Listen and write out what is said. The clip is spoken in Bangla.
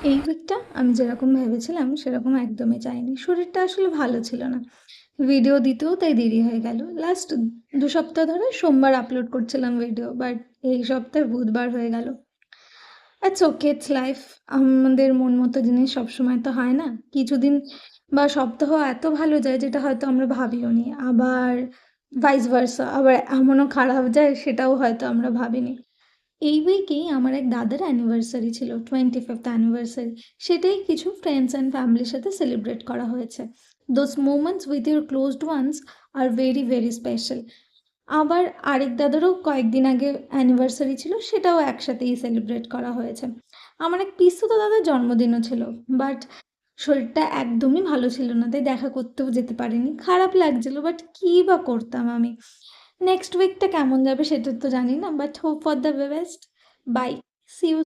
এই উইকটা আমি যেরকম ভেবেছিলাম সেরকম একদমই যায়নি। শরীরটা আসলে ভালো ছিল না। ভিডিও দিতেও তাই দেরি হয়ে গেল। লাস্ট ২ সপ্তাহ ধরে সোমবার আপলোড করছিলাম ভিডিও। বাট এই সপ্তাহে বুধবার হয়ে গেল। It's okay, it's life. আমাদের মন মতো জিনিস সবসময় তো হয় না। কিছুদিন বা সপ্তাহ এত ভালো যায় যেটা হয়তো আমরা ভাবিওনি। আবার ভাইস ভার্সা, আবার এমনও খারাপ যায় সেটাও হয়তো আমরা ভাবিনি। এই উইকেই আমার এক দাদার অ্যানিভার্সারি ছিল, 25th অ্যানিভার্সারি। সেটাই কিছু ফ্রেন্ডস অ্যান্ড ফ্যামিলির সাথে সেলিব্রেট করা হয়েছে। Those moments with your closed ones are very very special. আবার আরেক দাদারও কয়েকদিন আগে অ্যানিভার্সারি ছিল, সেটাও একসাথেই সেলিব্রেট করা হয়েছে। আমার এক পিসতুতো দাদার জন্মদিনও ছিল, বাট শরীরটা একদমই ভালো ছিল না, তাই দেখা করতেও যেতে পারিনি। খারাপ লাগছিল, বাট কী বা করতাম আমি। নেক্সট উইকটা কেমন যাবে সেটা তো জানি না, but hope for the best. Bye, see you.